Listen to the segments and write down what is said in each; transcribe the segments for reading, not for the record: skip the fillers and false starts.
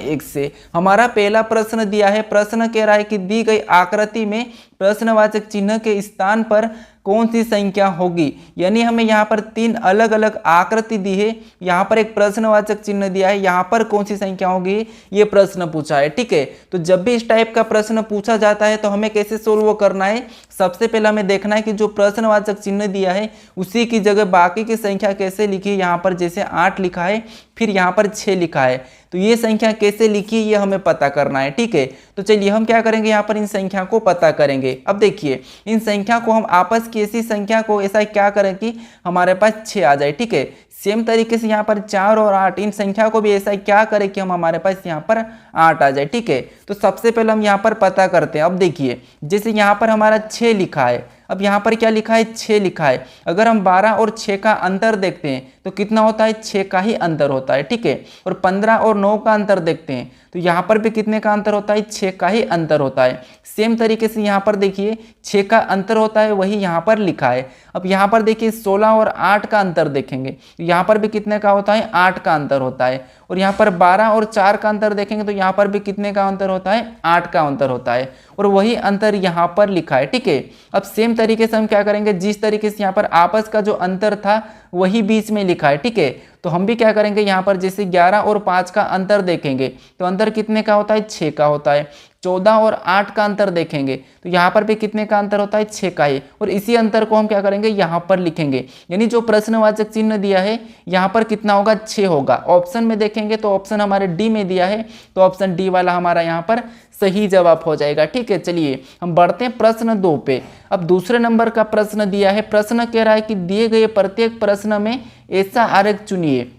1 से। हमारा पहला प्रश्न दिया है, प्रश्न कह रहा है कि दी गई आकृति में प्रश्नवाचक चिन्ह के स्थान पर कौन सी संख्या होगी। यानी हमें यहाँ पर 3 अलग अलग आकृति दी है, यहाँ पर एक प्रश्नवाचक चिन्ह दिया है, यहाँ पर कौन सी संख्या होगी ये प्रश्न पूछा है। ठीक है, तो जब भी इस टाइप का प्रश्न पूछा जाता है तो हमें कैसे सोल्व करना है, सबसे पहले हमें देखना है कि जो प्रश्नवाचक चिन्ह दिया है उसी की जगह बाकी की संख्या कैसे लिखी है। यहाँ पर जैसे 8 लिखा है, फिर यहाँ पर 6 लिखा है, तो ये संख्या कैसे लिखी है ये हमें पता करना है। ठीक है, तो चलिए हम क्या करेंगे, यहाँ पर इन संख्या को पता करेंगे। अब देखिए, इन संख्या को हम आपस की ऐसी संख्या को ऐसा क्या करें कि हमारे पास 6 आ जाए। ठीक है, सेम तरीके से यहाँ पर 4 और 8, इन संख्या को भी ऐसा क्या करें कि हम हमारे पास यहाँ पर 8 आ जाए। ठीक है, तो सबसे पहले हम यहाँ पर पता करते हैं। अब देखिए, जैसे यहाँ पर हमारा 6 लिखा है, अब यहाँ पर क्या लिखा है, 6 लिखा है। अगर हम 12 और 6 का अंतर देखते हैं तो कितना होता है, 6 का ही अंतर होता है। ठीक है, और 15 और 9 का अंतर देखते हैं तो यहाँ पर भी कितने का अंतर होता है, 6 का ही अंतर होता है। सेम तरीके से यहाँ पर देखिए 6 का अंतर होता है, वही यहाँ पर लिखा है। अब यहाँ पर देखिए 16 और 8 का अंतर देखेंगे तो यहाँ पर भी कितने का होता है, 8 का अंतर होता है। और यहाँ पर 12 और 4 का अंतर देखेंगे तो यहाँ पर भी कितने का अंतर होता है, 8 का अंतर होता है, और वही अंतर यहाँ पर लिखा है। ठीक है, अब सेम तरीके से हम क्या करेंगे, जिस तरीके से यहाँ पर आपस का जो अंतर था वही बीच में लिखा है। ठीक है, तो हम भी क्या करेंगे, यहाँ पर जैसे 11 और 5 का अंतर देखेंगे तो अंतर कितने का होता है, 6 का होता है। 14 और 8 का अंतर देखेंगे तो यहाँ पर भी कितने का अंतर होता है, 6 का ही, और इसी अंतर को हम क्या करेंगे, यहाँ पर लिखेंगे। यानी जो प्रश्नवाचक चिन्ह दिया है यहाँ पर कितना होगा, 6 होगा। ऑप्शन में देखेंगे तो ऑप्शन हमारे डी में दिया है, तो ऑप्शन डी वाला हमारा यहाँ पर सही जवाब हो जाएगा। ठीक है, चलिए हम बढ़ते हैं प्रश्न 2 पे। अब दूसरे नंबर का प्रश्न दिया है, प्रश्न कह रहा है कि दिए गए प्रत्येक प्रश्न में ऐसा आरेख चुनिए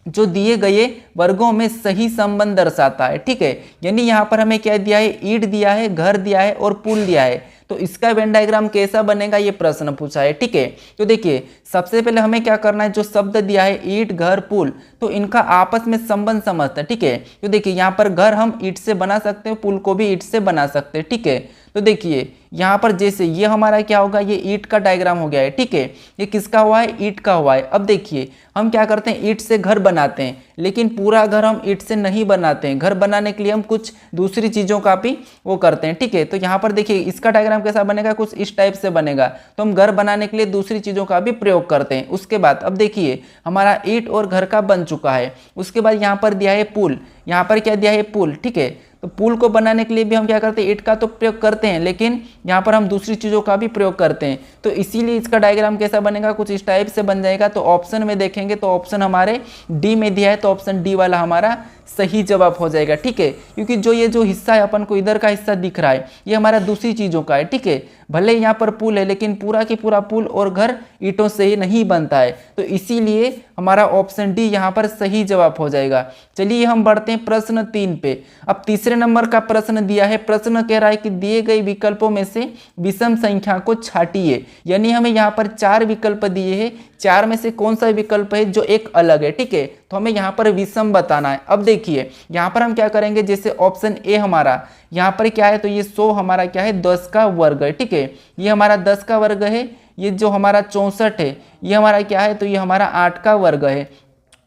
जो दिए गए वर्गों में सही संबंध दर्शाता है। ठीक है, यानी यहाँ पर हमें क्या दिया है, ईंट दिया है, घर दिया है और पुल दिया है, तो इसका वेन डायग्राम कैसा बनेगा ये प्रश्न पूछा है। ठीक है, तो देखिए सबसे पहले हमें क्या करना है, जो शब्द दिया है ईंट, घर, पुल, तो इनका आपस में संबंध समझते हैं। ठीक है, तो देखिए यहाँ पर घर हम ईंट से बना सकते हैं, पुल को भी ईंट से बना सकते हैं। ठीक है, तो देखिए यहाँ पर जैसे ये हमारा क्या होगा, ये ईंट का डायग्राम हो गया है। ठीक है, ये किसका हुआ है, ईंट का हुआ है। अब देखिए हम क्या करते हैं, ईंट से घर बनाते हैं, लेकिन पूरा घर हम ईंट से नहीं बनाते हैं। घर बनाने के लिए हम कुछ दूसरी चीज़ों का भी वो करते हैं। ठीक है, तो यहाँ पर देखिए इसका डायग्राम कैसा बनेगा, कुछ इस टाइप से बनेगा। तो हम घर बनाने के लिए दूसरी चीज़ों का भी प्रयोग करते हैं। उसके बाद अब देखिए हमारा ईंट और घर का बन चुका है। उसके बाद यहाँ पर दिया है पुल, यहाँ पर क्या दिया है, पुल। ठीक है, तो पुल को बनाने के लिए भी हम क्या करते हैं, ईंट का तो प्रयोग करते हैं, लेकिन यहाँ पर हम दूसरी चीज़ों का भी प्रयोग करते हैं। तो इसीलिए इसका डायग्राम कैसा बनेगा, कुछ इस टाइप से बन जाएगा। तो ऑप्शन में देखेंगे तो ऑप्शन हमारे डी में दिया है, तो ऑप्शन डी वाला हमारा सही जवाब हो जाएगा। ठीक है, क्योंकि जो ये जो हिस्सा है अपन को इधर का हिस्सा दिख रहा है ये हमारा दूसरी चीज़ों का है। ठीक है, भले यहाँ पर पुल है लेकिन पूरा की पूरा पुल और घर ईंटों से ही नहीं बनता है, तो इसीलिए हमारा ऑप्शन डी यहाँ पर सही जवाब हो जाएगा। चलिए हम बढ़ते हैं प्रश्न 3 पे। अब तीसरे नंबर का प्रश्न दिया है, प्रश्न कह रहा है कि दिए गए विकल्पों में से विषम संख्या को छांटिए। यानी हमें यहाँ पर 4 विकल्प दिए हैं, 4 में से कौन सा विकल्प है जो एक अलग है। ठीक है, तो हमें यहाँ पर विषम बताना है। अब देखिए यहाँ पर हम क्या करेंगे, जैसे ऑप्शन ए हमारा यहाँ पर क्या है, तो ये 100 हमारा क्या है, 10 का वर्ग है। ठीक है, ये हमारा 10 का वर्ग है। ये जो हमारा 64 है ये हमारा क्या है, तो ये हमारा 8 का वर्ग है।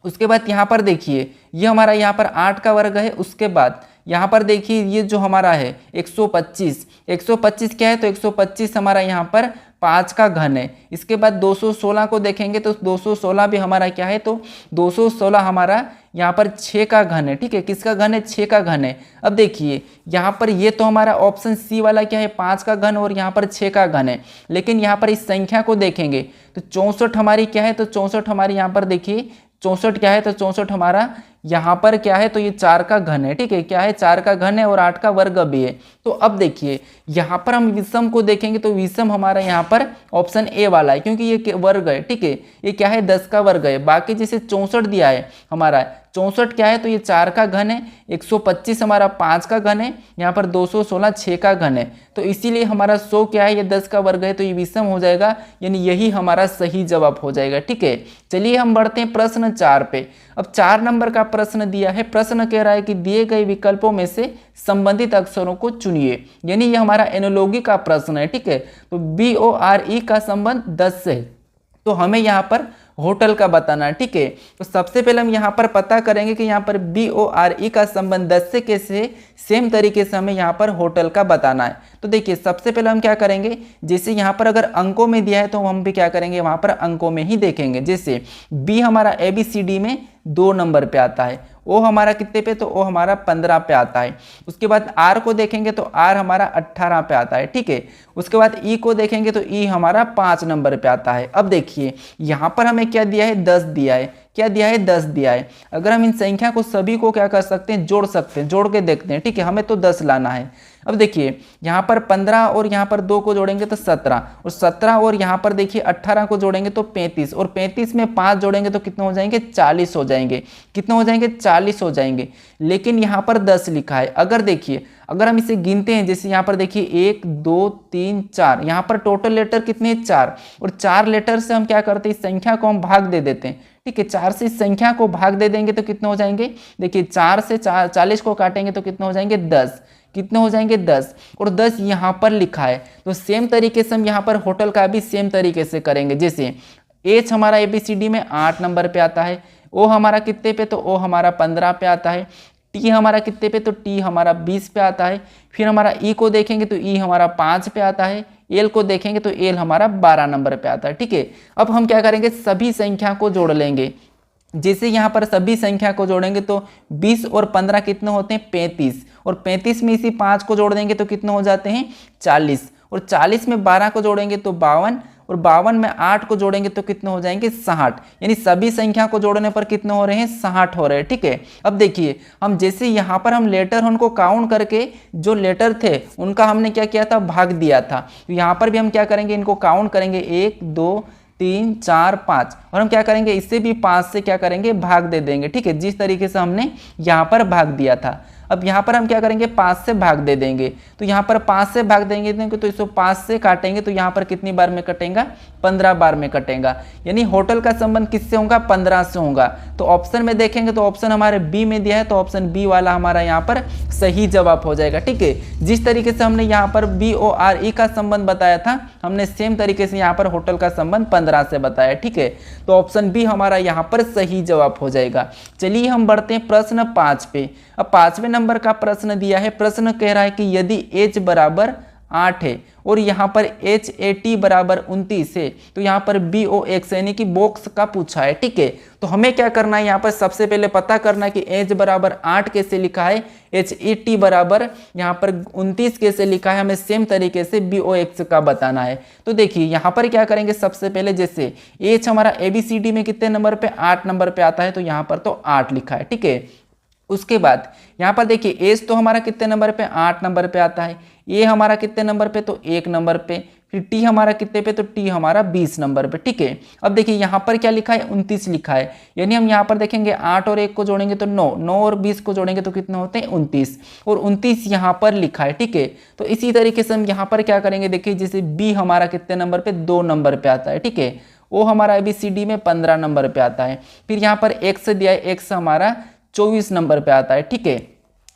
उसके बाद यहाँ पर देखिए ये हमारा यहाँ पर 8 का वर्ग है। उसके बाद यहाँ पर देखिए ये जो हमारा है 125 क्या है, तो 125 हमारा यहाँ पर 5 का घन है। इसके बाद 216 को देखेंगे तो 216 भी हमारा क्या है, तो 216 हमारा यहाँ पर 6 का घन है। ठीक है, किसका घन है, 6 का घन है। अब देखिए यहाँ पर ये तो हमारा ऑप्शन सी वाला क्या है, 5 का घन और यहाँ पर 6 का घन है, लेकिन यहाँ पर इस संख्या को देखेंगे तो 64 हमारी क्या है, तो 64 हमारी यहाँ पर देखिए 64 क्या है, तो 64 हमारा यहाँ पर क्या है, तो ये 4 का घन है। ठीक है, क्या है, 4 का घन है और 8 का वर्ग भी है। तो अब देखिए यहाँ पर हम विषम को देखेंगे तो विषम हमारा यहाँ पर ऑप्शन ए वाला है, क्योंकि ये वर्ग है। ठीक है, ये क्या है, 10 का वर्ग है। बाकी जैसे 64 दिया है हमारा, 64 क्या है, तो ये 4 का घन है। 125 हमारा 5 का घन है। यहाँ पर 216 6 का घन है। तो इसीलिए हमारा 100 क्या है, ये 10 का वर्ग है, तो ये विषम हो जाएगा, यानी यही हमारा सही जवाब हो जाएगा। ठीक है, चलिए हम बढ़ते हैं प्रश्न 4 पे। अब 4 नंबर का प्रश्न दिया है, प्रश्न कह रहा है कि दिए गए विकल्पों में से संबंधित अक्षरों को चुनिए। यानी ये हमारा एनोलॉजी का प्रश्न है। ठीक है, तो BORE का संबंध 10 से है, तो हमें यहाँ पर होटल का बताना है। ठीक है, तो सबसे पहले हम यहाँ पर पता करेंगे कि यहाँ पर BORE का संबंध 10 से कैसे सेम तरीके से हमें यहाँ पर होटल का बताना है। तो देखिए सबसे पहले हम क्या करेंगे, जैसे यहाँ पर अगर अंकों में दिया है तो हम भी क्या करेंगे, वहाँ पर अंकों में ही देखेंगे। जैसे B हमारा ABCD में 2 नंबर पे आता है, O हमारा कितने पे, तो O हमारा 15 पे आता है। उसके बाद R को देखेंगे तो R हमारा 18 पे आता है। ठीक है, उसके बाद E को देखेंगे तो E हमारा 5 नंबर पे आता है। अब देखिए यहाँ पर हमें क्या दिया है, 10 दिया है। क्या दिया है, 10 दिया है। अगर हम इन संख्या को सभी को क्या कर सकते हैं, जोड़ सकते हैं, जोड़ के देखते हैं। ठीक है, हमें तो 10 लाना है। अब देखिए यहाँ पर 15 और यहाँ पर 2 को जोड़ेंगे तो 17, और 17 और यहाँ पर देखिए 18 को जोड़ेंगे तो 35, और 35 में 5 जोड़ेंगे तो कितने हो जाएंगे, 40 हो जाएंगे। कितने हो जाएंगे, 40 हो जाएंगे। लेकिन यहाँ पर 10 लिखा है। अगर देखिए अगर हम इसे गिनते हैं, जैसे यहाँ पर देखिए 1 2 3 4, यहाँ पर टोटल लेटर कितने हैं, 4, और 4 लेटर से हम क्या करते हैं, इस संख्या को हम भाग दे देते हैं। ठीक है, 4 से इस संख्या को भाग दे देंगे तो कितने हो जाएंगे, देखिए 4 से 40 को काटेंगे तो कितने हो जाएंगे, 10। कितने हो जाएंगे, 10, और 10 यहाँ पर लिखा है। तो सेम तरीके से हम यहाँ पर होटल का भी सेम तरीके से करेंगे। जैसे H हमारा ABCD में 8 नंबर पे आता है, O हमारा कितने पे, तो O हमारा 15 पे आता है, T हमारा कितने पे, तो T हमारा 20 पे आता है। फिर हमारा E को देखेंगे तो E हमारा 5 पे आता है, L को देखेंगे तो L हमारा 12 नंबर पे आता है। ठीक है, अब हम क्या करेंगे, सभी संख्या को जोड़ लेंगे। जैसे यहाँ पर सभी संख्या को जोड़ेंगे तो 20 और 15 कितने होते हैं, 35, और 35 में इसी 5 को जोड़ देंगे तो कितने हो जाते हैं, 40, और 40 में 12 को जोड़ेंगे तो 52, और 52 में 8 को जोड़ेंगे तो कितने हो जाएंगे, 60। यानी सभी संख्या को जोड़ने पर कितने हो रहे हैं, 60 हो रहे हैं। ठीक है, अब देखिए हम जैसे यहाँ पर हम लेटर उनको काउंट करके जो लेटर थे उनका हमने क्या किया था, भाग दिया था। तो यहाँ पर भी हम क्या करेंगे, इनको काउंट करेंगे 1 2 3 4 5, और हम क्या करेंगे, इससे भी 5 से क्या करेंगे, भाग दे देंगे। ठीक है, जिस तरीके से हमने यहाँ पर भाग दिया था। अब यहाँ पर हम क्या करेंगे, 5 से भाग दे देंगे। तो यहाँ पर 5 से भाग देंगे तो इसको 5 से काटेंगे तो यहाँ पर कितनी बार में कटेगा, 15 बार में कटेगा। यानी होटल का संबंध किससे होगा, 15 से होगा। तो ऑप्शन में देखेंगे तो ऑप्शन हमारे बी में दिया है, तो ऑप्शन बी वाला हमारा यहाँ पर सही जवाब हो जाएगा। ठीक है, जिस तरीके से हमने यहाँ पर BORE का संबंध बताया था, हमने सेम तरीके से यहाँ पर होटल का संबंध 15 से बताया। ठीक है, तो ऑप्शन बी हमारा यहाँ पर सही जवाब हो जाएगा। चलिए हम बढ़ते हैं प्रश्न 5 पे। अब 5वें नंबर का प्रश्न दिया है। प्रश्न कह रहा है कि यदि h बराबर 8 है और यहाँ पर HAT बराबर 29 है, तो यहाँ पर BOX यानी कि बॉक्स का पूछा है। ठीक है, तो हमें क्या करना है, यहाँ पर सबसे पहले पता करना है कि h बराबर 8 कैसे लिखा है, HAT बराबर यहाँ पर 29 कैसे लिखा है, हमें सेम तरीके से BOX का बताना है। तो देखिए यहाँ पर क्या करेंगे, सबसे पहले जैसे h हमारा ABCD में कितने नंबर पे, 8 नंबर पे आता है, तो यहाँ पर तो 8 लिखा है। ठीक है, उसके बाद यहाँ पर देखिए एज तो हमारा कितने नंबर पे, 8 नंबर पे आता है, ए हमारा कितने नंबर पे, तो 1 नंबर पे, फिर टी हमारा कितने पे, तो टी हमारा 20 नंबर पे। ठीक है, अब देखिए यहाँ पर क्या लिखा है, 29 लिखा है। यानी हम यहाँ पर देखेंगे 8 और 1 को जोड़ेंगे तो 9, 9 और 20 को जोड़ेंगे तो कितने होते हैं, 29, और 29 यहाँ पर लिखा है। ठीक है, तो इसी तरीके से हम यहाँ पर क्या करेंगे, देखिए जैसे बी हमारा कितने नंबर पे, 2 नंबर पे आता है। ठीक है, ओ हमारा ABCD में 15 नंबर पे आता है। फिर यहाँ पर एक्स दिया है, एक्स हमारा 24 नंबर पे आता है। ठीक है,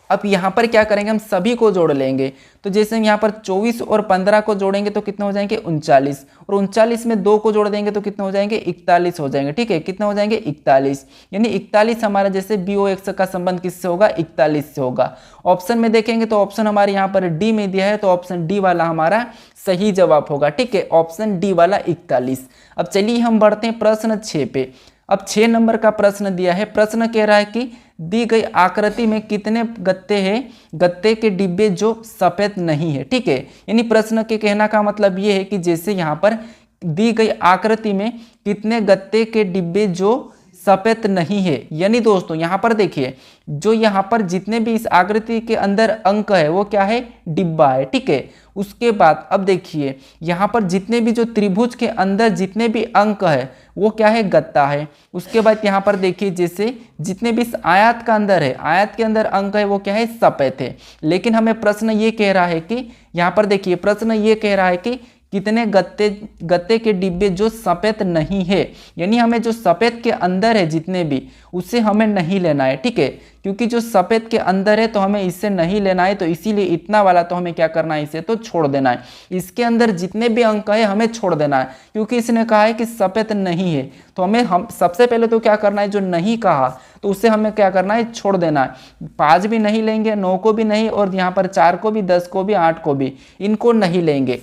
अब यहाँ पर क्या करेंगे, हम सभी को जोड़ लेंगे। तो जैसे हम यहाँ पर 24 और 15 को जोड़ेंगे तो कितने हो जाएंगे, 39, और 39 में 2 को जोड़ देंगे तो कितने हो जाएंगे, 41 हो जाएंगे। ठीक है, कितने हो जाएंगे, 41। यानी 41 हमारा जैसे BOX का संबंध किससे होगा, 41 से होगा। ऑप्शन में देखेंगे तो ऑप्शन हमारे यहाँ पर डी में दिया है, तो ऑप्शन डी वाला हमारा सही जवाब होगा। ठीक है, ऑप्शन डी वाला 41। अब चलिए हम बढ़ते हैं प्रश्न 6 पे। अब 6 नंबर का प्रश्न दिया है। प्रश्न कह रहा है कि दी गई आकृति में कितने गत्ते हैं, गत्ते के डिब्बे जो सफेद नहीं है। ठीक है, यानी प्रश्न के कहना का मतलब ये है कि जैसे यहाँ पर दी गई आकृति में कितने गत्ते के डिब्बे जो सफेद नहीं है। यानी दोस्तों यहाँ पर देखिए, जो यहाँ पर जितने भी इस आकृति के अंदर अंक है वो क्या है, डिब्बा है। ठीक है, उसके बाद अब देखिए यहाँ पर जितने भी जो त्रिभुज के अंदर जितने भी अंक है वो क्या है, गत्ता है। उसके बाद यहाँ पर देखिए जैसे जितने भी इस आयत का अंदर है, आयत के अंदर अंक है वो क्या है, सफेद है। लेकिन हमें प्रश्न ये कह रहा है कि यहाँ पर देखिए प्रश्न ये कह रहा है कि कितने गत्ते के डिब्बे जो सफ़ेद नहीं है, यानी हमें जो सफ़ेद के अंदर है जितने भी, उससे हमें नहीं लेना है, ठीक है। क्योंकि जो सफ़ेद के अंदर है तो हमें इससे नहीं लेना है, तो इसीलिए इतना वाला तो हमें क्या करना है, इसे तो छोड़ देना है। इसके अंदर जितने भी अंक है हमें छोड़ देना है, क्योंकि इसने कहा है कि सफ़ेद नहीं है, तो हम सबसे पहले तो क्या करना है, जो नहीं कहा तो उससे हमें क्या करना है, छोड़ देना है। 5 भी नहीं लेंगे, 9 को भी नहीं, और यहाँ पर 4 को भी, 10 को भी, 8 को भी, इनको नहीं लेंगे।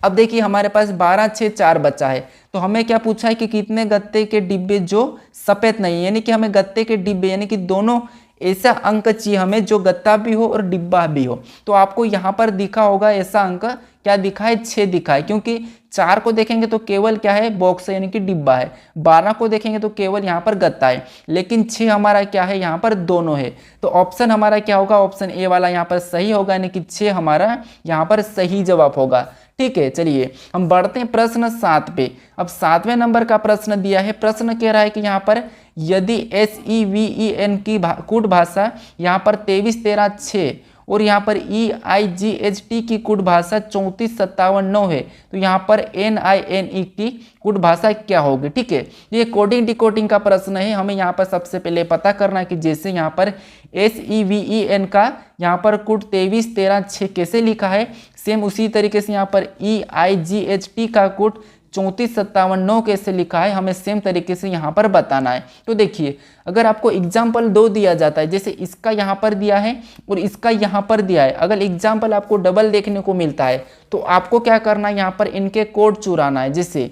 अब देखिए हमारे पास 12, 6, 4 बचा है, तो हमें क्या पूछा है कि कितने गत्ते के डिब्बे जो सफ़ेद नहीं, यानी कि हमें गत्ते के डिब्बे यानी कि दोनों ऐसा अंक चाहिए हमें जो गत्ता भी हो और डिब्बा भी हो। तो आपको यहाँ पर दिखा होगा ऐसा अंक क्या दिखा है, 6 दिखा है, क्योंकि 4 को देखेंगे तो केवल क्या है, बॉक्स है यानी कि डिब्बा है। 12 को देखेंगे तो केवल यहाँ पर गत्ता है, लेकिन 6 हमारा क्या है, यहाँ पर दोनों है। तो ऑप्शन हमारा क्या होगा, ऑप्शन ए वाला यहाँ पर सही होगा, यानी कि 6 हमारा यहाँ पर सही जवाब होगा, ठीक है। चलिए हम बढ़ते हैं प्रश्न 7 पे। अब 7वें नंबर का प्रश्न दिया है। प्रश्न कह रहा है कि यहाँ पर यदि SEVEN की कूट भाषा यहाँ पर 23, 13, 6 और यहाँ पर EIGHT की कूट भाषा 34, 57, 9 है, तो यहाँ पर NINE की कूट भाषा क्या होगी, ठीक है। ये कोडिंग डिकोडिंग का प्रश्न है। हमें यहाँ पर सबसे पहले पता करना है कि जैसे यहाँ पर SEVEN का यहाँ पर कूट 23, 13, 6 कैसे लिखा है, सेम उसी तरीके से यहाँ पर EIGHT का कूट 34, 57, 9 कैसे लिखा है, हमें सेम तरीके से यहाँ पर बताना है। तो देखिए अगर आपको एग्जाम्पल 2 दिया जाता है, जैसे इसका यहाँ पर दिया है और इसका यहाँ पर दिया है, अगर एग्जाम्पल आपको डबल देखने को मिलता है तो आपको क्या करना है, यहाँ पर इनके कोड चुराना है। जैसे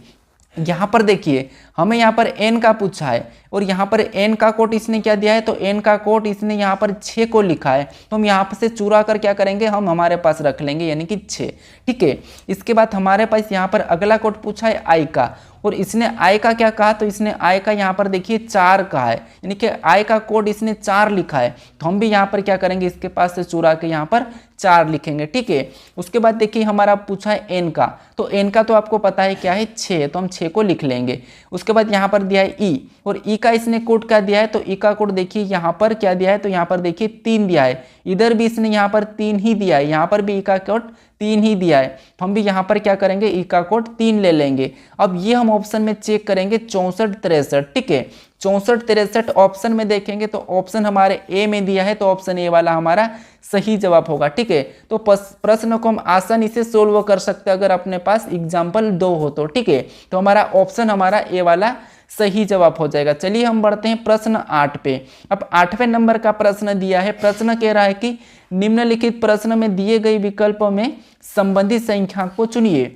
यहाँ पर देखिए हमें यहाँ पर n का पूछा है और यहाँ पर n का कोड इसने क्या दिया है, तो n का कोड इसने यहाँ पर 6 को लिखा है, तो हम यहाँ से चुरा कर क्या करेंगे, हम हमारे पास रख लेंगे, यानी कि 6, ठीक है। इसके बाद हमारे पास यहाँ पर अगला कोड पूछा है i का, और इसने i का क्या कहा, तो इसने i का यहाँ पर देखिए 4 कहा है, यानी कि i का कोड इसने 4 लिखा है, तो हम भी यहाँ पर क्या करेंगे, इसके पास से चुरा के यहाँ पर 4 लिखेंगे, ठीक है। उसके बाद देखिए हमारा पूछा है n का, तो n का तो आपको पता है क्या है, 6, तो हम 6 को लिख लेंगे। उसके बाद यहाँ पर दिया है e, और e का इसने कोड क्या दिया है, तो e का कोड देखिए यहाँ पर क्या दिया है, तो यहाँ पर देखिए 3 दिया है, इधर भी इसने यहाँ पर 3 ही दिया है, यहाँ पर भी e का कोड 3 ही दिया है, तो हम भी यहाँ पर क्या करेंगे, ई का कोड 3 ले लेंगे। अब ये हम ऑप्शन में चेक करेंगे 64, 63, ठीक है। 64, 63 ऑप्शन में देखेंगे तो ऑप्शन हमारे ए में दिया है, तो ऑप्शन ए वाला हमारा सही जवाब होगा, ठीक है। तो प्रश्न को हम आसानी से सोल्व कर सकते हैं अगर अपने पास एग्जाम्पल 2 हो तो, ठीक है। तो हमारा ऑप्शन हमारा ए वाला सही जवाब हो जाएगा। चलिए हम बढ़ते हैं प्रश्न 8 पे। अब 8वें नंबर का प्रश्न दिया है। प्रश्न कह रहा है कि निम्नलिखित प्रश्न में दिए गए विकल्पों में संबंधित संख्या को चुनिए,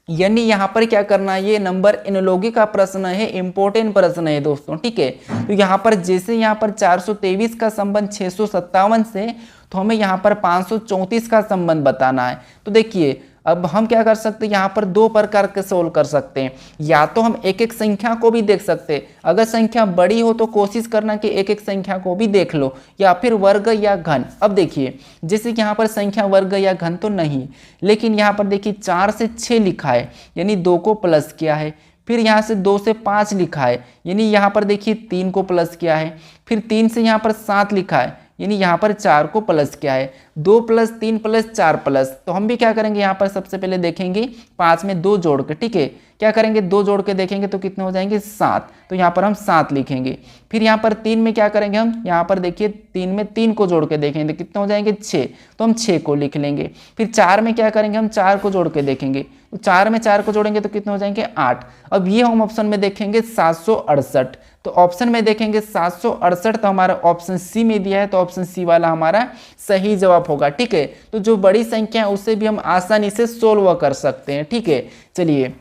यानी यहाँ पर क्या करना है, ये नंबर एनालॉजी का प्रश्न है, इंपॉर्टेंट प्रश्न है दोस्तों, ठीक है। तो यहाँ पर जैसे यहाँ पर 423 का संबंध 657 से, तो हमें यहाँ पर 534 का संबंध बताना है। तो देखिए अब हम क्या कर सकते हैं, यहाँ पर 2 प्रकार के सोल्व कर सकते हैं, या तो हम एक एक संख्या को भी देख सकते हैं, अगर संख्या बड़ी हो तो कोशिश करना कि एक एक संख्या को भी देख लो, या फिर वर्ग या घन। अब देखिए जैसे कि यहाँ पर संख्या वर्ग या घन तो नहीं, लेकिन यहाँ पर देखिए 4 से 6 लिखा है, यानी 2 को प्लस किया है, फिर यहाँ से 2 से 5 लिखा है, यानी यहाँ पर देखिए 3 को प्लस किया है, फिर 3 से यहाँ पर 7 लिखा है, यानी यहाँ पर 4 को प्लस किया है, 2 + 3 + 4 प्लस। तो हम भी क्या करेंगे, यहाँ पर सबसे पहले देखेंगे 5 में 2 जोड़ के, ठीक है। क्या करेंगे, 2 जोड़ के देखेंगे तो कितने हो जाएंगे, 7, तो यहाँ पर हम 7 लिखेंगे। फिर यहाँ पर 3 में क्या करेंगे, हम यहाँ पर देखिए 3 में 3 को जोड़ के देखेंगे तो कितने हो जाएंगे, 6, तो हम 6 को लिख लेंगे। फिर 4 में क्या करेंगे, हम 4 को जोड़ के देखेंगे, तो 4 में 4 को जोड़ेंगे तो कितने हो जाएंगे, 8। अब ये हम ऑप्शन में देखेंगे 768, तो ऑप्शन में देखेंगे 768, तो हमारा ऑप्शन सी में दिया है, तो ऑप्शन सी वाला हमारा सही जवाब होगा, ठीक है। तो जो बड़ी संख्या है उससे भी हम आसानी से सोल्व कर सकते हैं, ठीक है। चलिए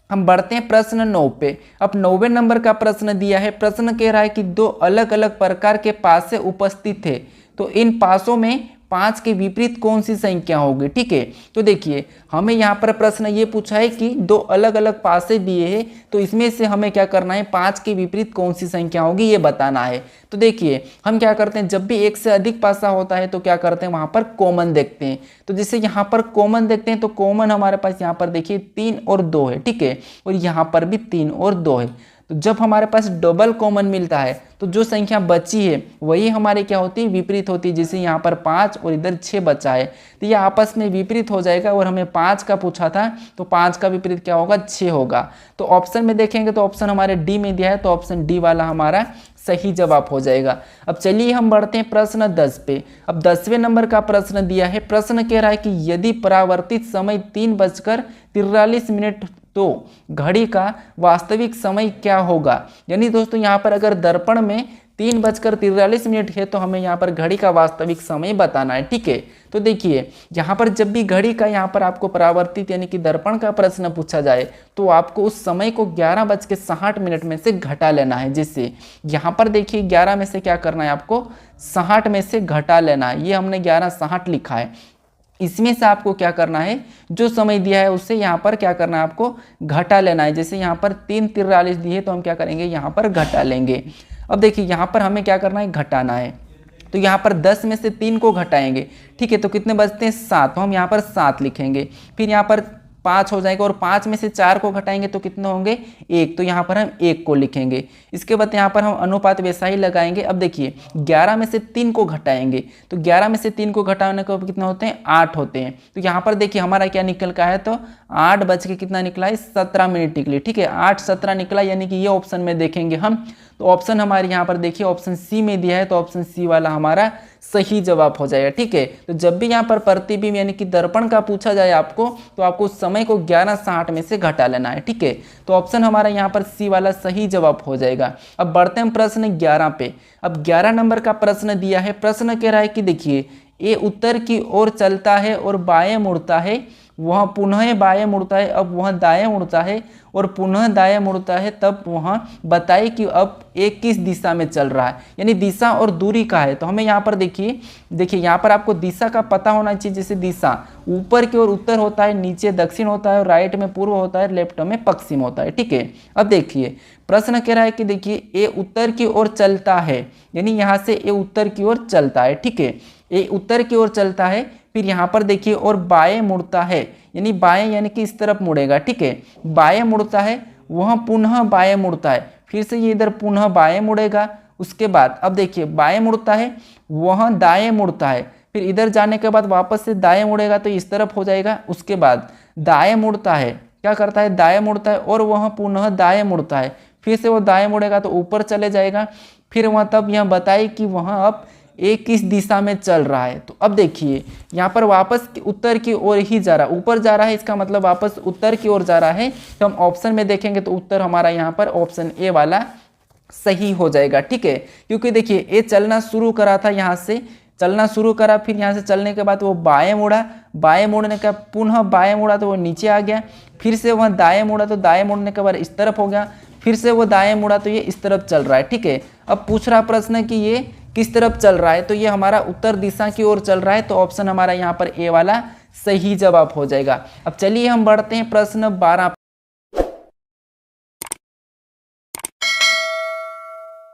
हम बढ़ते हैं प्रश्न 9 पे। अब 9वें नंबर का प्रश्न दिया है। प्रश्न कह रहा है कि 2 अलग अलग प्रकार के पासे उपस्थित थे, तो इन पासों में 5 के विपरीत कौन सी संख्या होगी, ठीक है। तो देखिए हमें यहाँ पर प्रश्न ये पूछा है कि 2 अलग अलग पासे दिए हैं, तो इसमें से हमें क्या करना है, 5 के विपरीत कौन सी संख्या होगी ये बताना है। तो देखिए हम क्या करते हैं, जब भी एक से अधिक पासा होता है तो क्या करते हैं, वहाँ पर कॉमन देखते हैं। तो जैसे यहाँ पर कॉमन देखते हैं, तो कॉमन हमारे पास यहाँ पर देखिए 3 और 2 है, ठीक है, और यहाँ पर भी 3 और 2 है। तो जब हमारे पास डबल कॉमन मिलता है तो जो संख्या बची है वही हमारे क्या होती है, विपरीत होती है। जैसे यहाँ पर 5 और इधर 6 बचा है तो ये आपस में विपरीत हो जाएगा, और हमें 5 का पूछा था तो 5 का विपरीत क्या होगा, 6 होगा। तो ऑप्शन में देखेंगे तो ऑप्शन हमारे डी में दिया है, तो ऑप्शन डी वाला हमारा सही जवाब हो जाएगा। अब चलिए हम बढ़ते हैं प्रश्न 10 पे। अब 10वें नंबर का प्रश्न दिया है। प्रश्न कह रहा है कि यदि परावर्तित समय 3:43 तो घड़ी का वास्तविक समय क्या होगा। यानी दोस्तों यहाँ पर अगर दर्पण में 3:43 है तो हमें यहाँ पर घड़ी का वास्तविक समय बताना है, ठीक है। तो देखिए यहाँ पर जब भी घड़ी का यहाँ पर आपको परावर्तित यानी कि दर्पण का प्रश्न पूछा जाए तो आपको उस समय को 11:60 में से घटा लेना है। जिससे यहाँ पर देखिए 11 में से क्या करना है, आपको 60 में से घटा लेना है। ये हमने 11:60 लिखा है। इसमें से आपको क्या करना है, जो समय दिया है उससे यहाँ पर क्या करना है, आपको घटा लेना है। जैसे यहाँ पर 3:43 दी है तो हम क्या करेंगे, यहाँ पर घटा लेंगे। अब देखिए यहाँ पर हमें क्या करना है, घटाना है। तो यहाँ पर 10 में से 3 को घटाएंगे, ठीक है। तो कितने बचते हैं, 7। तो हम यहाँ पर 7 लिखेंगे। फिर यहाँ पर 5 हो जाएगा, और 5 में से 4 को घटाएंगे तो कितने होंगे, 1। तो यहाँ पर हम 1 को लिखेंगे। इसके बाद यहाँ पर हम अनुपात वैसा ही लगाएंगे। अब देखिए 11 में से 3 को घटाएंगे, तो 11 में से 3 को घटाने को कितने होते हैं, 8 होते हैं। तो यहाँ पर देखिए हमारा क्या निकल का है, तो 8 बज के कितना निकला है, 17 मिनट निकली, ठीक है। 8:17 निकला, यानी कि ये ऑप्शन में देखेंगे हम। तो ऑप्शन हमारे यहाँ पर देखिए ऑप्शन सी में दिया है, तो ऑप्शन सी वाला हमारा सही जवाब हो जाएगा, ठीक है। तो जब भी यहाँ पर प्रतिबिंब यानी कि दर्पण का पूछा जाए आपको, तो आपको उस समय को 11:60 में से घटा लेना है, ठीक है। तो ऑप्शन हमारा यहाँ पर सी वाला सही जवाब हो जाएगा। अब बढ़ते हैं प्रश्न 11 पे। अब 11 नंबर का प्रश्न दिया है। प्रश्न कह रहा है कि देखिए ए उत्तर की ओर चलता है और बाएं मुड़ता है, वह पुनः बाएं मुड़ता है, अब वह दाएं मुड़ता है और पुनः दाएं मुड़ता है, तब वह बताए कि अब ए किस दिशा में चल रहा है। यानी दिशा और दूरी का है। तो हमें यहाँ पर देखिए यहाँ पर आपको दिशा का पता होना चाहिए। जैसे दिशा ऊपर की ओर उत्तर होता है, नीचे दक्षिण होता है, और राइट में पूर्व होता है, लेफ्ट में पश्चिम होता है, ठीक है। अब देखिए प्रश्न कह रहा है कि देखिए ए उत्तर की ओर चलता है, यानी यहाँ से ए उत्तर की ओर चलता है, ठीक है। ए उत्तर की ओर चलता है, फिर यहाँ पर देखिए और बाएं मुड़ता है, यानी बाएं यानी कि इस तरफ मुड़ेगा, ठीक है। बाएं मुड़ता है, वह पुनः बाएं मुड़ता है, फिर से ये इधर पुनः बाएं मुड़ेगा। उसके बाद अब देखिए बाएं मुड़ता है, वह दाएं मुड़ता है, फिर इधर जाने के बाद वापस से दाएं मुड़ेगा तो इस तरफ हो जाएगा। उसके बाद दाएं मुड़ता है, क्या करता है, दाएं मुड़ता है, और वह पुनः दाएं मुड़ता है, फिर से वो दाएं मुड़ेगा तो ऊपर चले जाएगा। फिर वह तब यह बताए कि वह अब ए किस दिशा में चल रहा है। तो अब देखिए यहाँ पर वापस उत्तर की ओर ही जा रहा है, ऊपर जा रहा है, इसका मतलब वापस उत्तर की ओर जा रहा है। तो हम ऑप्शन में देखेंगे तो उत्तर हमारा यहाँ पर ऑप्शन ए वाला सही हो जाएगा, ठीक है। क्योंकि देखिए ए चलना शुरू करा था, यहाँ से चलना शुरू करा, फिर यहाँ से चलने के बाद वो बाएं मुड़ा, बाएं मुड़ने का पुनः बाएं मुड़ा तो वो नीचे आ गया, फिर से वह दाएं मुड़ा तो दाएं मुड़ने के बाद इस तरफ हो गया, फिर से वो दाएं मुड़ा तो ये इस तरफ चल रहा है, ठीक है। अब पूछ रहा प्रश्न कि ये किस तरफ चल रहा है, तो ये हमारा उत्तर दिशा की ओर चल रहा है। तो ऑप्शन हमारा यहाँ पर ए वाला सही जवाब हो जाएगा। अब चलिए हम बढ़ते हैं प्रश्न 12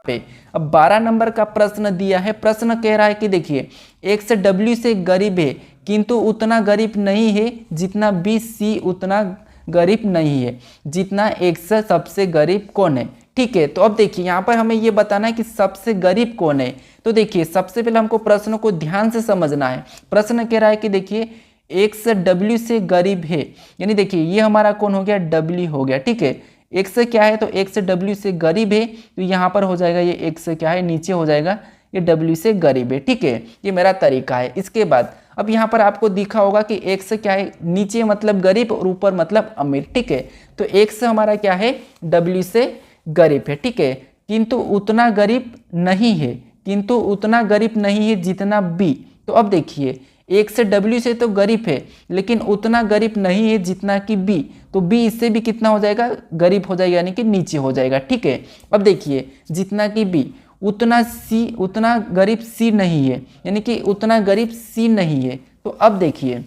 पे। अब 12 नंबर का प्रश्न दिया है। प्रश्न कह रहा है कि देखिए एक्स डब्ल्यू से गरीब है किंतु उतना गरीब नहीं है जितना बी, सी उतना गरीब नहीं है जितना एक्स सबसे गरीब कौन है, ठीक है। तो अब देखिए यहाँ पर हमें ये बताना है कि सबसे गरीब कौन है। तो देखिए सबसे पहले हमको प्रश्न को ध्यान से समझना है। प्रश्न कह रहा है कि देखिए एक्स डब्ल्यू से गरीब है, यानी देखिए ये हमारा कौन हो गया, डब्ल्यू हो गया, ठीक है। एक्स क्या है, तो एक्स डब्ल्यू से गरीब है, तो यहाँ पर हो जाएगा ये एक्स क्या है, नीचे हो जाएगा, ये डब्ल्यू से गरीब है, ठीक है। ये मेरा तरीका है। इसके बाद अब यहाँ पर आपको दिखा होगा कि एक्स क्या है, नीचे मतलब गरीब और ऊपर मतलब अमीर, ठीक है। तो एक्स हमारा क्या है, डब्ल्यू से गरीब है, ठीक है। किंतु उतना गरीब नहीं है, किंतु उतना गरीब नहीं है जितना बी। तो अब देखिए एक्स डब्ल्यू से तो गरीब है, लेकिन उतना गरीब नहीं है जितना कि बी। तो बी इससे भी कितना हो जाएगा, गरीब हो जाएगा, यानी कि नीचे हो जाएगा, ठीक है। अब देखिए जितना कि बी, उतना सी, उतना गरीब सी नहीं है, यानी कि उतना गरीब सी नहीं है। तो अब देखिए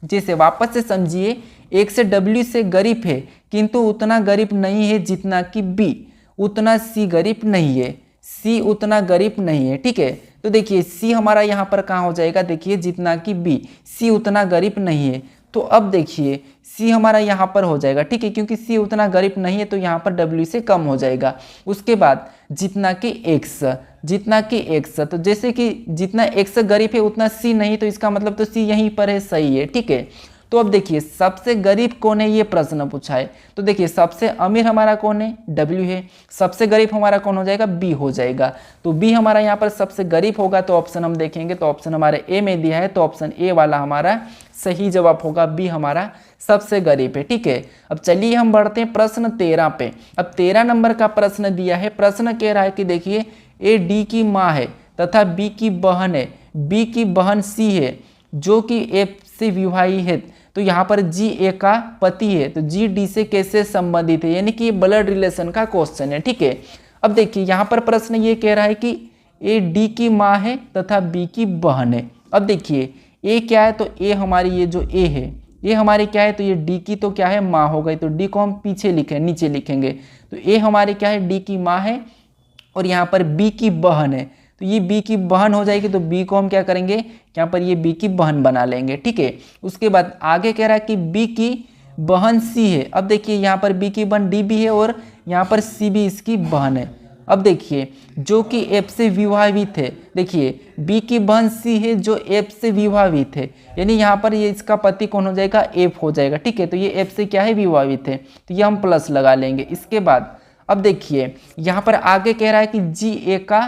जैसे वापस से समझिए, एक्स डब्ल्यू से गरीब है किंतु उतना गरीब नहीं है जितना कि बी, उतना सी गरीब नहीं है, सी उतना गरीब नहीं है, ठीक है। तो देखिए सी हमारा यहाँ पर कहाँ हो जाएगा, देखिए जितना कि बी, सी उतना गरीब नहीं है। तो अब देखिए सी हमारा यहाँ पर हो जाएगा, ठीक है, क्योंकि सी उतना गरीब नहीं है तो यहाँ पर डब्ल्यू से कम हो जाएगा। उसके बाद जितना कि एक्स, जितना कि एक्स, तो जैसे कि जितना एक्स गरीब है उतना सी नहीं, तो इसका मतलब तो सी यहीं पर है, सही है, ठीक है। तो अब देखिए सबसे गरीब कौन है, ये प्रश्न पूछा है। तो देखिए सबसे अमीर हमारा कौन है, डब्ल्यू है। सबसे गरीब हमारा कौन हो जाएगा, बी हो जाएगा। तो बी हमारा यहाँ पर सबसे गरीब होगा, तो ऑप्शन हम देखेंगे तो ऑप्शन हमारे ए में दिया है, तो ऑप्शन ए वाला हमारा सही जवाब होगा, बी हमारा सबसे गरीब है, ठीक है। अब चलिए हम बढ़ते हैं प्रश्न 13 पे। अब 13 नंबर का प्रश्न दिया है। प्रश्न कह रहा है कि देखिए ए डी की माँ है तथा बी की बहन है, बी की बहन सी है जो कि एफ से विवाहित है, तो यहाँ पर जी ए का पति है, तो जी डी से कैसे संबंधित है, यानी कि ब्लड रिलेशन का क्वेश्चन है, ठीक है। अब देखिए यहाँ पर प्रश्न ये कह रहा है कि ए डी की माँ है तथा बी की बहन है। अब देखिए ए क्या है, तो ए हमारी ये जो ए है ये हमारी क्या है, तो ये डी की तो क्या है, माँ हो गई, तो डी को हम पीछे लिखें, नीचे लिखेंगे। तो ए हमारी क्या है, डी की माँ है, और यहाँ पर बी की बहन है, तो ये बी की बहन हो जाएगी, तो बी को हम क्या करेंगे, यहाँ पर ये बी की बहन बना लेंगे, ठीक है। उसके बाद आगे कह रहा है कि बी की बहन सी है। अब देखिए यहाँ पर बी की बहन डी भी है और यहाँ पर सी भी इसकी बहन है। अब देखिए जो कि एफ से विवाहित है, देखिए बी की बहन सी है जो एफ से विवाहित है, यानी यहाँ पर ये इसका पति कौन हो जाएगा, एफ हो जाएगा, ठीक है। तो ये एफ से क्या है, विवाहित है, तो ये हम प्लस लगा लेंगे। इसके बाद अब देखिए यहाँ पर आगे कह रहा है कि जी ए का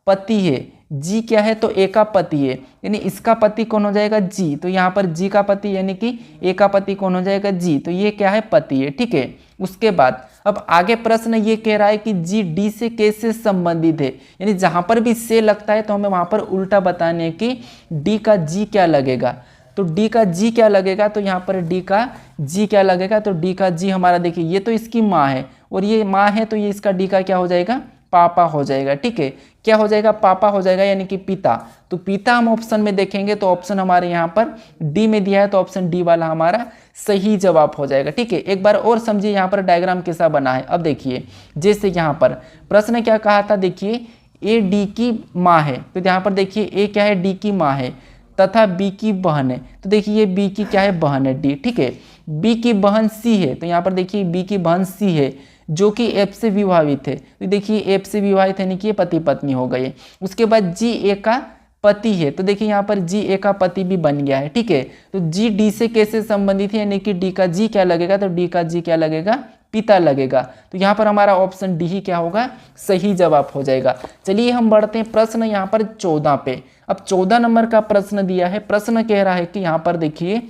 पति है, जी क्या है, तो ए का पति है, यानी इसका पति कौन हो जाएगा, जी, तो यहाँ पर जी का पति यानी कि ए का पति कौन हो जाएगा, जी, तो ये क्या है, पति है, ठीक है। उसके बाद अब आगे प्रश्न ये कह रहा है कि जी डी से कैसे संबंधित है, यानी जहाँ पर भी से लगता है तो हमें वहाँ पर उल्टा बताने कि डी का जी क्या लगेगा। तो डी का जी क्या लगेगा, तो यहाँ पर डी का जी क्या लगेगा, तो डी का जी हमारा देखिए ये तो इसकी माँ है और ये माँ है, तो ये इसका डी का क्या हो जाएगा, पापा हो जाएगा, ठीक है। क्या हो जाएगा, पापा हो जाएगा, यानी कि पिता। तो पिता हम ऑप्शन में देखेंगे तो ऑप्शन हमारे यहाँ पर डी में दिया है, तो ऑप्शन डी वाला हमारा सही जवाब हो जाएगा, ठीक है। एक बार और समझिए यहाँ पर डायग्राम कैसा बना है। अब देखिए जैसे यहाँ पर प्रश्न क्या कहा था, देखिए ए डी की माँ है, तो यहाँ पर देखिए ए क्या है, डी की माँ है तथा बी की बहन है, तो देखिए ये बी की क्या है, बहन है, डी, ठीक है। बी की बहन सी है, तो यहाँ पर देखिए बी की बहन सी है जो कि एफ से विवाहित है, तो देखिए एफ से विवाहित है, यानी कि ये पति पत्नी हो गई है। उसके बाद जी ए का पति है, तो देखिए यहाँ पर जी ए का पति भी बन गया है, ठीक है। तो जी डी से कैसे संबंधित है, यानी कि डी का जी क्या लगेगा, तो डी का जी क्या लगेगा, पिता लगेगा। तो यहाँ पर हमारा ऑप्शन डी ही क्या होगा, सही जवाब हो जाएगा। चलिए हम बढ़ते हैं प्रश्न यहाँ पर 14 पे। अब 14 नंबर का प्रश्न दिया है। प्रश्न कह रहा है कि यहाँ पर देखिए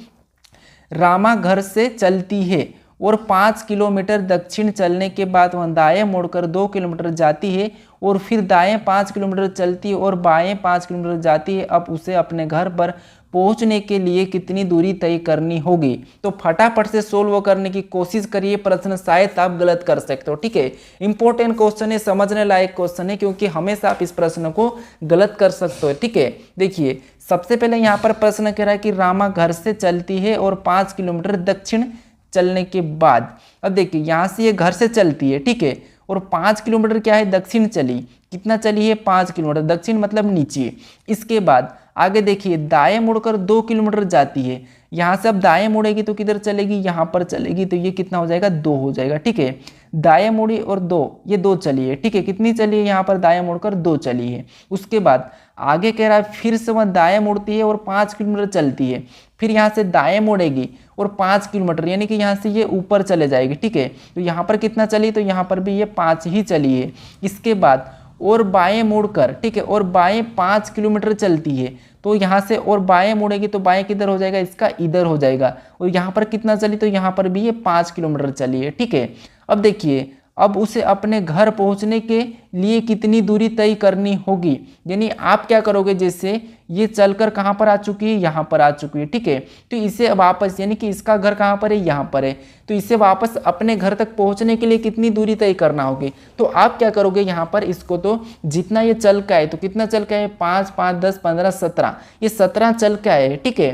रामा घर से चलती है और 5 किलोमीटर दक्षिण चलने के बाद वह दाएं मुड़कर 2 किलोमीटर जाती है और फिर दाएं 5 किलोमीटर चलती है और बाएं 5 किलोमीटर जाती है। अब उसे अपने घर पर पहुंचने के लिए कितनी दूरी तय करनी होगी। तो फटाफट से सोल्व करने की कोशिश करिए, प्रश्न शायद आप गलत कर सकते हो, ठीक है। इंपॉर्टेंट क्वेश्चन है, समझने लायक क्वेश्चन है, क्योंकि हमेशा आप इस प्रश्न को गलत कर सकते हो, ठीक है। देखिए सबसे पहले यहाँ पर प्रश्न कह रहा है कि रामा घर से चलती है और 5 किलोमीटर दक्षिण चलने के बाद, अब देखिए यहाँ से ये घर से चलती है, ठीक है, और 5 किलोमीटर क्या है, दक्षिण चली, कितना चली है, 5 किलोमीटर, दक्षिण मतलब नीचे। इसके बाद आगे देखिए दाएं मुड़कर 2 किलोमीटर जाती है, यहाँ से अब दाएं मुड़ेगी तो किधर चलेगी, यहाँ पर चलेगी, तो ये कितना हो जाएगा, 2 हो जाएगा, ठीक है। दाएं मुड़ी और 2, ये 2 चली है, ठीक है। कितनी चली है, यहाँ पर दाएं मुड़कर 2 चली है। उसके बाद आगे कह रहा है फिर से वह दाएं मुड़ती है और 5 किलोमीटर चलती है, फिर यहाँ से दाएं मुड़ेगी और 5 किलोमीटर, यानी कि यहाँ से ये ऊपर चले जाएगी, ठीक है। तो यहाँ पर कितना चली, तो यहाँ पर भी ये 5 ही चली है। इसके बाद और बाएं मुड़कर, ठीक है, और बाएं 5 किलोमीटर चलती है, तो यहाँ से और बाएं मुड़ेगी तो बाएं किधर हो जाएगा, इसका इधर हो जाएगा। और यहाँ पर कितना चली, तो यहाँ पर भी ये 5 किलोमीटर चली है, ठीक है। अब देखिए अब उसे अपने घर पहुंचने के लिए कितनी दूरी तय करनी होगी, यानी आप क्या करोगे, जैसे ये चलकर कहाँ पर आ चुकी है, यहाँ पर आ चुकी है, ठीक है। तो इसे वापस, यानी कि इसका घर कहाँ पर है, यहाँ पर है, तो इसे वापस अपने घर तक पहुँचने के लिए कितनी दूरी तय करना होगी। तो आप क्या करोगे, यहाँ पर इसको तो जितना ये चल का है, तो कितना चल का है, 5, 5, 10, 15, 17, ये 17 चल का है, ठीक है।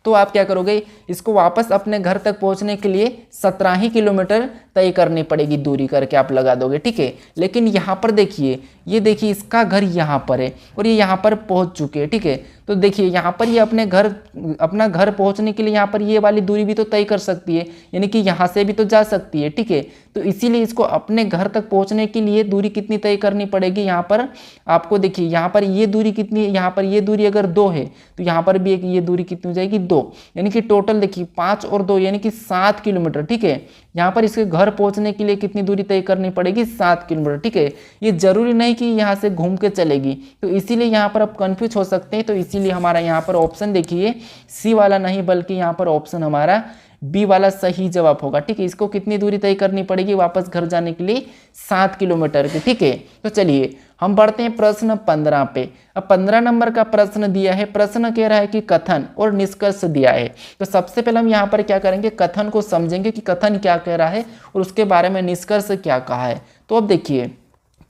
तो आप क्या करोगे, इसको वापस अपने घर तक पहुंचने के लिए 17 ही किलोमीटर तय करनी पड़ेगी दूरी करके आप लगा दोगे, ठीक है। लेकिन यहाँ पर देखिए, ये देखिए इसका घर यहाँ पर है और ये यहाँ पर पहुँच चुके हैं, ठीक है। तो देखिए यहाँ पर ये अपना घर पहुँचने के लिए यहाँ पर ये वाली दूरी भी तो तय कर सकती है, यानी कि यहाँ से भी तो जा सकती है, ठीक है। तो इसीलिए इसको अपने घर तक पहुँचने के लिए दूरी कितनी तय करनी पड़ेगी, यहाँ पर आपको देखिए यहाँ पर ये दूरी कितनी है, यहाँ पर ये दूरी अगर 2 है तो यहाँ पर भी एक ये दूरी कितनी हो जाएगी 2, यानी कि टोटल देखिए 5 और 2 यानी कि 7 किलोमीटर, ठीक है। यहाँ पर इसके घर पहुँचने के लिए कितनी दूरी तय करनी पड़ेगी, 7 किलोमीटर, ठीक है। ये जरूरी नहीं कि यहाँ से घूम के चलेगी, तो इसीलिए यहाँ पर आप कंफ्यूज हो सकते हैं। तो इसीलिए हमारा यहाँ पर ऑप्शन देखिए सी वाला नहीं बल्कि यहाँ पर ऑप्शन हमारा बी वाला सही जवाब होगा, ठीक है। इसको कितनी दूरी तय करनी पड़ेगी वापस घर जाने के लिए, 7 किलोमीटर की, ठीक है। तो चलिए हम बढ़ते हैं प्रश्न 15 पे। अब 15 नंबर का प्रश्न दिया है, प्रश्न कह रहा है कि कथन और निष्कर्ष दिया है। तो सबसे पहले हम यहाँ पर क्या करेंगे, कथन को समझेंगे कि कथन क्या कह रहा है और उसके बारे में निष्कर्ष क्या कहा है। तो अब देखिए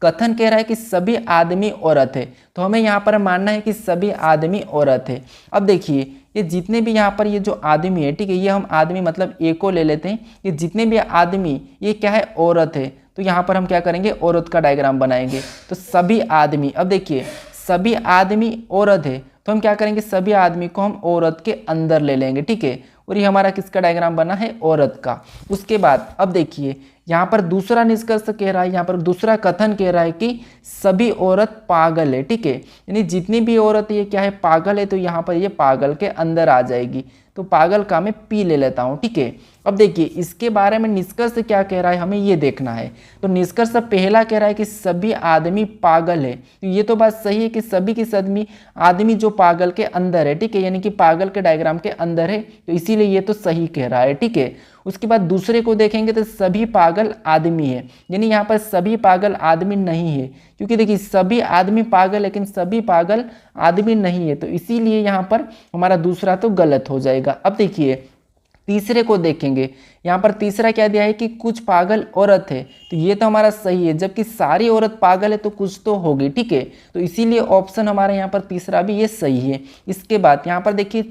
कथन कह रहा है कि सभी आदमी औरत है, तो हमें यहाँ पर मानना है कि सभी आदमी औरत है। अब देखिए ये जितने भी यहाँ पर ये जो आदमी है, ठीक है, ये हम आदमी मतलब ए को ले लेते हैं, ये जितने भी आदमी ये क्या है औरत है, तो यहाँ पर हम क्या करेंगे औरत का डायग्राम बनाएंगे। तो सभी आदमी, अब देखिए सभी आदमी औरत है तो हम क्या करेंगे, सभी आदमी को हम औरत के अंदर ले लेंगे, ठीक है। और ये हमारा किसका डायग्राम बना है, औरत का। उसके बाद अब देखिए यहाँ पर दूसरा निष्कर्ष कह रहा है, यहाँ पर दूसरा कथन कह रहा है कि सभी औरत पागल है, ठीक है। यानी जितनी भी औरत ये क्या है पागल है, तो यहाँ पर ये पागल के अंदर आ जाएगी। तो पागल का मैं पी ले लेता हूँ, ठीक है। अब देखिए इसके बारे में निष्कर्ष क्या कह रहा है हमें ये देखना है। तो निष्कर्ष पहला कह रहा है कि सभी आदमी पागल है, तो ये तो बात सही है कि सभी के सभी आदमी जो पागल के अंदर है, ठीक है, यानी कि पागल के डायग्राम के अंदर है, तो इसीलिए ये तो सही कह रहा है, ठीक है। उसके बाद दूसरे को देखेंगे तो सभी पागल आदमी है, यानी यहाँ पर सभी पागल आदमी नहीं है, क्योंकि देखिए सभी आदमी पागल लेकिन सभी पागल आदमी नहीं है, तो इसीलिए यहाँ पर हमारा दूसरा तो गलत हो जाएगा। अब देखिए तीसरे को देखेंगे, यहाँ पर तीसरा क्या दिया है कि कुछ पागल औरत है, तो ये तो हमारा सही है, जबकि सारी औरत पागल है तो कुछ तो होगी, ठीक है। तो इसीलिए ऑप्शन हमारा यहाँ पर तीसरा भी ये सही है। इसके बाद यहाँ पर देखिए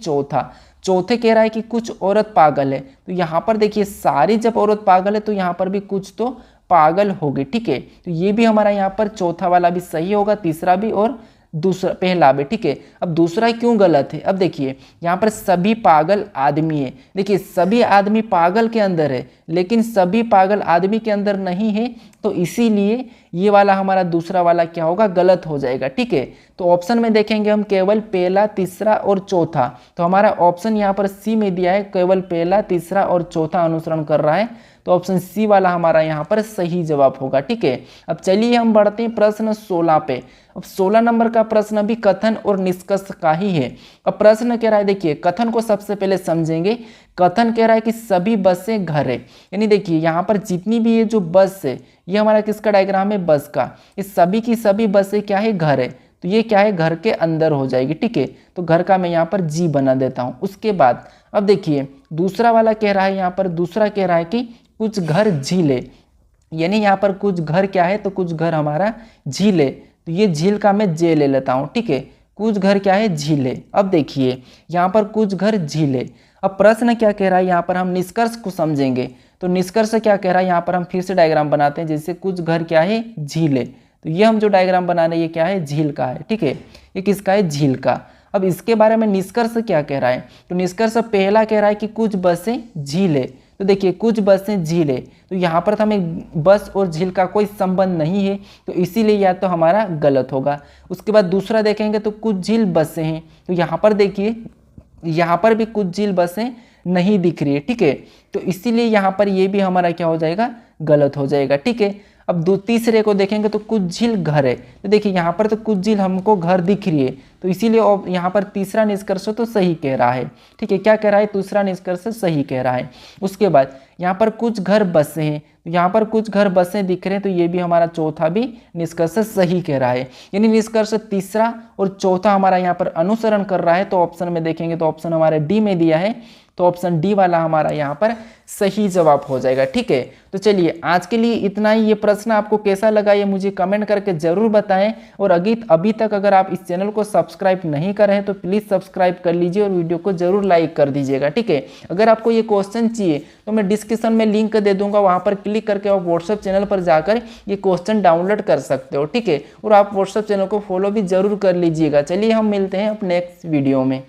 चौथे कह रहा है कि कुछ औरत पागल है, तो यहाँ पर देखिए सारी जब औरत पागल है तो यहाँ पर भी कुछ तो पागल होगी, ठीक है। तो ये भी हमारा यहाँ पर चौथा वाला भी सही होगा, तीसरा भी और दूसरा पहला भी, ठीक है। अब दूसरा क्यों गलत है, अब देखिए यहाँ पर सभी पागल आदमी है, देखिए सभी आदमी पागल के अंदर है लेकिन सभी पागल आदमी के अंदर नहीं है, तो इसीलिए ये वाला हमारा दूसरा वाला क्या होगा, गलत हो जाएगा, ठीक है। तो ऑप्शन में देखेंगे हम केवल पहला, तीसरा और चौथा, तो हमारा ऑप्शन यहाँ पर सी में दिया है केवल पहला, तीसरा और चौथा अनुसरण कर रहा है, तो ऑप्शन सी वाला हमारा यहाँ पर सही जवाब होगा, ठीक है। अब चलिए हम बढ़ते हैं प्रश्न 16 पे। अब 16 नंबर का प्रश्न भी कथन और निष्कर्ष का ही है। अब प्रश्न कह रहा है, देखिए कथन को सबसे पहले समझेंगे। कथन कह रहा है कि सभी बसें घर है, यानी देखिए यहाँ पर जितनी भी ये जो बस है ये हमारा किसका डायग्राम है, बस का। इस सभी की सभी बसें क्या है, घर है, तो ये क्या है घर के अंदर हो जाएगी, ठीक है। तो घर का मैं यहाँ पर जी बना देता हूँ। उसके बाद अब देखिए दूसरा वाला कह रहा है, यहाँ पर दूसरा कह रहा है कि कुछ घर झील है, यानी यहाँ पर कुछ घर क्या है, तो कुछ घर हमारा झील है, तो ये झील का मैं जे ले लेता हूँ, ठीक है। कुछ घर क्या है, झील है। अब देखिए यहाँ पर कुछ घर झील है। अब प्रश्न क्या कह रहा है, यहाँ पर हम निष्कर्ष को समझेंगे। तो निष्कर्ष क्या कह रहा है, यहाँ पर हम फिर से डायग्राम बनाते हैं, जैसे कुछ घर क्या है, झील है, तो ये हम जो डायग्राम बना रहे हैं ये क्या है, झील का है, ठीक है। ये किसका है, झील का। अब इसके बारे में निष्कर्ष क्या कह रहा है, तो निष्कर्ष पहला कह रहा है कि कुछ बसें झील है, तो देखिए कुछ बसें झील है, तो यहाँ पर तो हमें बस और झील का कोई संबंध नहीं है, तो इसीलिए या तो हमारा गलत होगा। उसके बाद दूसरा देखेंगे तो कुछ झील बसें हैं, तो यहाँ पर देखिए यहाँ पर भी कुछ झील बसें नहीं दिख रही है, ठीक है। तो इसीलिए यहाँ पर ये भी हमारा क्या हो जाएगा, गलत हो जाएगा, ठीक है। अब तीसरे को देखेंगे तो कुछ झील घर है, तो देखिए यहाँ पर तो कुछ झील हमको घर दिख रही है, तो इसीलिए यहाँ पर तीसरा निष्कर्ष तो सही कह रहा है, ठीक है। क्या कह रहा है, दूसरा निष्कर्ष सही कह रहा है। उसके बाद यहाँ पर कुछ घर बसें हैं, तो यहाँ पर कुछ घर बसें दिख रहे हैं, तो ये भी हमारा चौथा भी निष्कर्ष सही कह रहा है, यानी निष्कर्ष तीसरा और चौथा हमारा यहाँ पर अनुसरण कर रहा है। तो ऑप्शन में देखेंगे तो ऑप्शन हमारे डी में दिया है तो ऑप्शन डी वाला हमारा यहाँ पर सही जवाब हो जाएगा। ठीक है, तो चलिए आज के लिए इतना ही। ये प्रश्न आपको कैसा लगा ये मुझे कमेंट करके जरूर बताएं। और अभी तक अगर आप इस चैनल को सब्सक्राइब नहीं कर रहे हैं तो प्लीज़ सब्सक्राइब कर लीजिए और वीडियो को जरूर लाइक कर दीजिएगा। ठीक है, अगर आपको ये क्वेश्चन चाहिए तो मैं डिस्क्रिप्शन में लिंक दे दूंगा, वहाँ पर क्लिक करके आप व्हाट्सएप चैनल पर जाकर ये क्वेश्चन डाउनलोड कर सकते हो। ठीक है, और आप व्हाट्सएप चैनल को फॉलो भी जरूर कर लीजिएगा। चलिए हम मिलते हैं अपने नेक्स्ट वीडियो में।